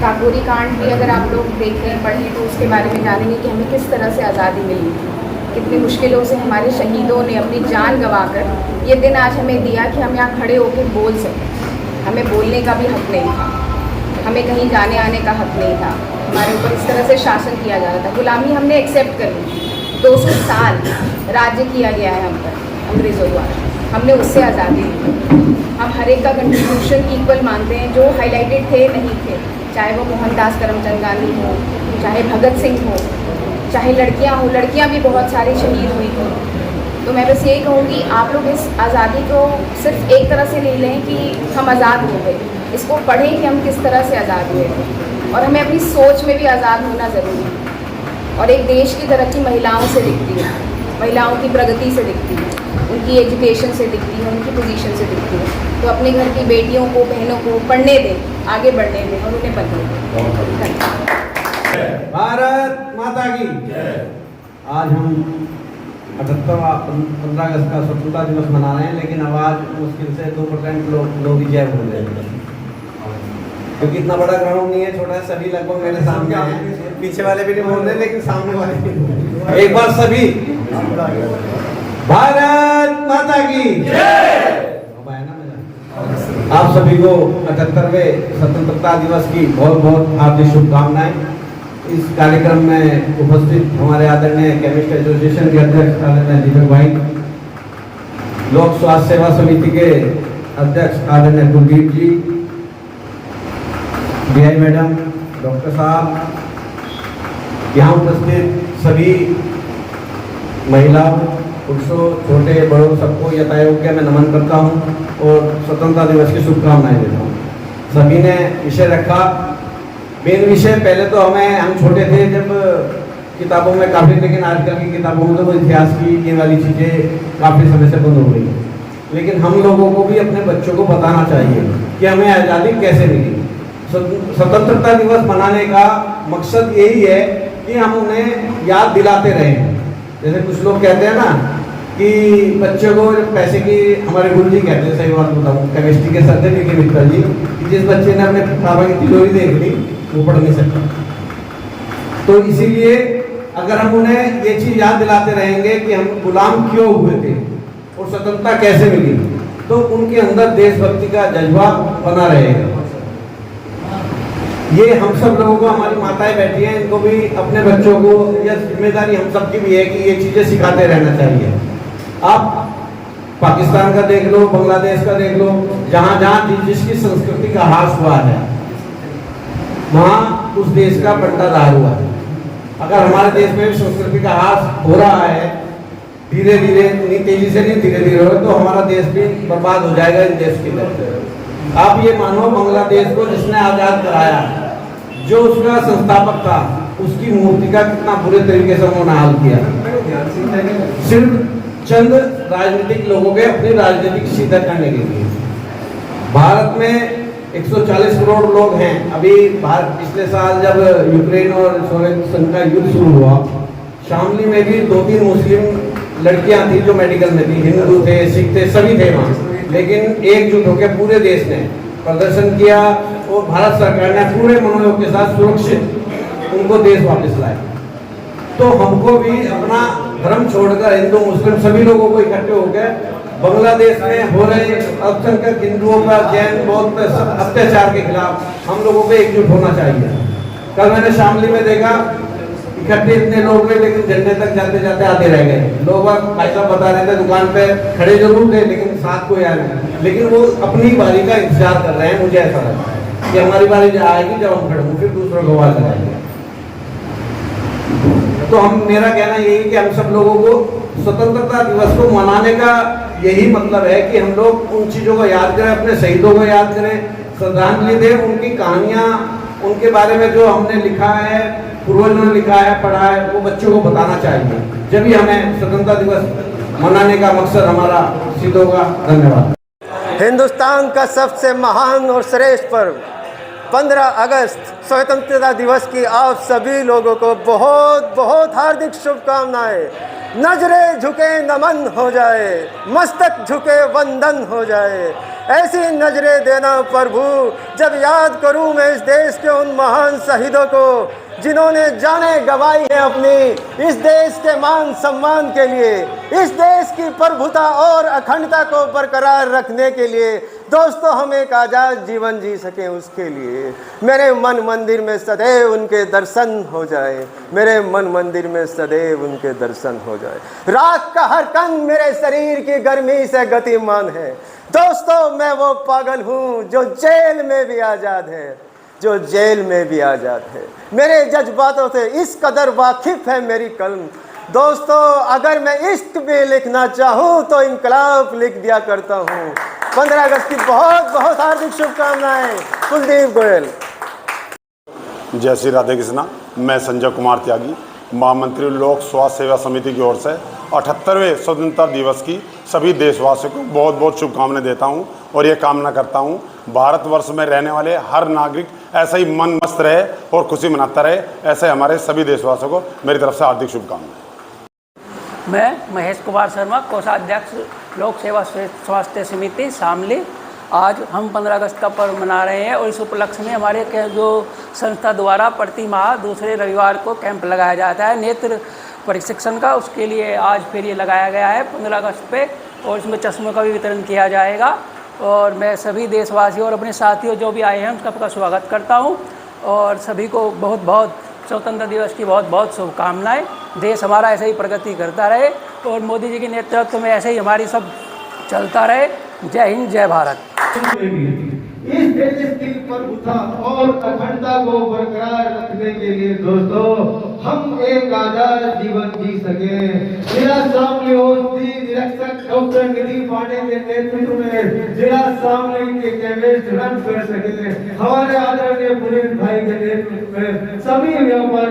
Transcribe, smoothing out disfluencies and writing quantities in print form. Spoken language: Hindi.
काकोरी कांड भी अगर आप लोग देखें पढ़ें तो उसके बारे में जानेंगे कि हमें किस तरह से आज़ादी मिली थी, कितनी मुश्किलों से हमारे शहीदों ने अपनी जान गंवाकर ये दिन आज हमें दिया कि हम यहाँ खड़े होकर बोल सकें। हमें बोलने का भी हक नहीं था, हमें कहीं जाने आने का हक नहीं था, हमारे ऊपर इस तरह से शासन किया जा रहा था, गुलामी हमने एक्सेप्ट कर ली। 200 साल राज्य किया गया है हम पर अंग्रेज़ों द्वारा, हमने उससे आज़ादी ली। हम हर एक का कंट्रीब्यूशन इक्वल मानते हैं, जो हाईलाइटेड थे नहीं थे, चाहे वो मोहनदास करमचंद गांधी हो, चाहे भगत सिंह हो, चाहे लड़कियां हो, लड़कियां भी बहुत सारी शहीद हुई थी। तो मैं बस यही कहूँगी, आप लोग इस आज़ादी को सिर्फ एक तरह से ले लें कि हम आज़ाद हो गए, इसको पढ़ें कि हम किस तरह से आज़ाद हुए थे, और हमें अपनी सोच में भी आज़ाद होना ज़रूरी है। और एक देश की तरक्की महिलाओं से दिखती है, महिलाओं की प्रगति से दिखती है, उनकी एजुकेशन से दिखती है, उनकी पोजीशन से दिखती है। तो अपने घर की बेटियों को, बहनों को पढ़ने दें, आगे बढ़ने दें और उन्हें बनने दें। भारत माता की आज हम 15 अगस्त का स्वतंत्रता दिवस मना रहे हैं, लेकिन आवाज मुश्किल से 2% लोग ही जय बोल रहे हैं, क्योंकि इतना बड़ा ग्राउंड नहीं है, छोटा है। सभी लगभग मेरे सामने हैं, पीछे वाले भी नहीं बोल रहे, लेकिन सामने वाले भी। एक बार सभी भारत माता की जय। आप सभी को 78वें स्वतंत्रता दिवस की बहुत बहुत हार्दिक शुभकामनाएं। इस कार्यक्रम में उपस्थित हमारे आदरणीय केमिस्ट एसोसिएशन के अध्यक्ष आदरणीय दीपक भाई, लोक स्वास्थ्य सेवा समिति के अध्यक्ष आदरणीय कुलदीप जी, बीआई मैडम, डॉक्टर साहब, यहाँ उपस्थित सभी महिलाओं, पुरुषों, छोटे बड़ों, सबको यथायोग्य मैं नमन करता हूँ और स्वतंत्रता दिवस की शुभकामनाएं देता हूँ। सभी ने विषय रखा, मेन विषय पहले तो हम छोटे थे जब किताबों में काफ़ी, लेकिन आजकल की किताबों में तो वो इतिहास की ये वाली चीज़ें काफ़ी समय से बंद हो गई हैं। लेकिन हम लोगों को भी अपने बच्चों को बताना चाहिए कि हमें आज़ादी कैसे मिली। स्वतंत्रता दिवस मनाने का मकसद यही है कि हम उन्हें याद दिलाते रहें। जैसे कुछ लोग कहते हैं ना कि बच्चों को पैसे की, हमारे गुरु जी कहते हैं, सही बात बताऊँ, केमिस्ट्री के सर थे मित्तल जी, कि जिस बच्चे ने अपने पापा की तिजोरी देख ली वो पढ़ नहीं सकता। तो इसीलिए अगर हम उन्हें ये चीज़ याद दिलाते रहेंगे कि हम गुलाम क्यों हुए थे और स्वतंत्रता कैसे मिली, तो उनके अंदर देशभक्ति का जज्बा बना रहेगा। ये हम सब लोगों को, हमारी माताएं बैठी हैं, इनको भी अपने बच्चों को, यह जिम्मेदारी हम सबकी भी है कि ये चीज़ें सिखाते रहना चाहिए। आप पाकिस्तान का देख लो, बांग्लादेश का देख लो, जहाँ जहाँ जिसकी संस्कृति का ह्रास हुआ है वहाँ उस देश का बंटाधार हुआ है। अगर हमारे देश में भी संस्कृति का ह्रास हो रहा है धीरे धीरे, इतनी तेजी से नहीं, धीरे धीरे हो, तो हमारा देश भी बर्बाद हो जाएगा इस देश की तरफ। आप ये मानो, बांग्लादेश को जिसने आज़ाद कराया, जो उसका संस्थापक था, उसकी मूर्ति का कितना बुरे तरीके से उन्होंने हाल किया, सिर्फ चंद राजनीतिक लोगों के अपनी राजनीतिक सीधा करने के लिए। भारत में 140 करोड़ लोग हैं। अभी भारत पिछले साल जब यूक्रेन और सोवियत संघ का युद्ध शुरू हुआ, शामली में भी 2-3 मुस्लिम लड़कियां थी जो मेडिकल में थी, हिंदू थे, सिख थे, सभी थे वहाँ, लेकिन एकजुट होकर पूरे देश ने प्रदर्शन किया और भारत सरकार ने पूरे मनोयोग के साथ सुरक्षित उनको देश वापस लाया। तो हमको भी अपना धर्म छोड़कर हिंदू मुस्लिम सभी लोगों को इकट्ठे होकर बांग्लादेश में हो रहे अल्पसंख्यक हिंदुओं का, जैन बौद्ध अत्याचार के खिलाफ हम लोगों को एकजुट होना चाहिए। कल मैंने शामली में देखा, इकट्ठे इतने लोग हुए, लेकिन झंडे तक जाते जाते आधे रह गए। लोग भाई साहब बता रहे थे दुकान पे खड़े जरूर थे, लेकिन साथ कोई आया नहीं, लेकिन वो अपनी बारी का इंतजार कर रहे हैं। मुझे ऐसा लगता है कि हमारी बारी आएगी जब हम खड़े होंगे, फिर दूसरों को आवाज लगाएंगे। तो मेरा कहना यही है कि हम सब लोगों को स्वतंत्रता दिवस को मनाने का यही मतलब है कि हम लोग उन चीज़ों को याद करें, अपने शहीदों को याद करें, श्रद्धांजलि दें, उनकी कहानियाँ, उनके बारे में जो हमने लिखा है, पूर्वजों ने लिखा है, पढ़ा है, वो बच्चों को बताना चाहिए। जब भी हमें स्वतंत्रता दिवस मनाने का मकसद हमारा सिद्ध होगा। धन्यवाद। हिंदुस्तान का सबसे महान और श्रेष्ठ पर्व 15 अगस्त स्वतंत्रता दिवस की आप सभी लोगों को बहुत बहुत हार्दिक शुभकामनाएं। नजरें झुके नमन हो जाए, मस्तक झुके वंदन हो जाए। ऐसी नजरें देना प्रभु, जब याद करूं मैं इस देश के उन महान शहीदों को जिन्होंने जानें गंवाई है अपनी इस देश के मान सम्मान के लिए, इस देश की प्रभुता और अखंडता को बरकरार रखने के लिए। दोस्तों, हम एक आज़ाद जीवन जी सकें उसके लिए मेरे मन मंदिर में सदैव उनके दर्शन हो जाए, मेरे मन मंदिर में सदैव उनके दर्शन हो जाए। रात का हर कण मेरे शरीर की गर्मी से गतिमान है। दोस्तों, मैं वो पागल हूँ जो जेल में भी आज़ाद है, जो जेल में भी आज़ाद है। मेरे जज्बातों से इस कदर वाकिफ़ है मेरी कलम। दोस्तों, अगर मैं इश्क भी लिखना चाहूँ तो इनकलाब लिख दिया करता हूँ। 15 अगस्त की बहुत बहुत हार्दिक शुभकामनाएं। कुलदीप गोयल। जय श्री राधे कृष्णा। मैं संजय कुमार त्यागी, महामंत्री लोक स्वास्थ्य सेवा समिति की ओर से 78वें स्वतंत्रता दिवस की सभी देशवासियों को बहुत बहुत शुभकामनाएं देता हूं और ये कामना करता हूं भारतवर्ष में रहने वाले हर नागरिक ऐसा ही मन मस्त रहे और खुशी मनाता रहे। ऐसे हमारे सभी देशवासियों को मेरी तरफ से हार्दिक शुभकामनाएं। मैं महेश कुमार शर्मा, कोषाध्यक्ष लोक सेवा स्वास्थ्य समिति शामली। आज हम 15 अगस्त का पर्व मना रहे हैं और इस उपलक्ष्य में हमारे जो संस्था द्वारा प्रति माह दूसरे रविवार को कैंप लगाया जाता है नेत्र प्रशिक्षण का। उसके लिए आज फिर ये लगाया गया है 15 अगस्त पे, और इसमें चश्मों का भी वितरण किया जाएगा। और मैं सभी देशवासियों और अपने साथियों जो भी आए हैं उनका स्वागत करता हूँ और सभी को बहुत बहुत स्वतंत्रता दिवस की बहुत बहुत शुभकामनाएं। देश हमारा ऐसे ही प्रगति करता रहे और मोदी जी के नेतृत्व में ऐसे ही हमारी सब चलता रहे। जय हिंद, जय भारत। इस देश की प्रभुता और अखंडता को बरकरार रखने के लिए दोस्तों हम एक आजाद जीवन जी सके। जिला शामली होती निरीक्षक डॉक्टर निधि पांडे के नेतृत्व में जिला शामली के कैंपेन रन कर सके। हमारे आदरणीय पुलिस भाई के नेतृत्व में सभी व्यापारी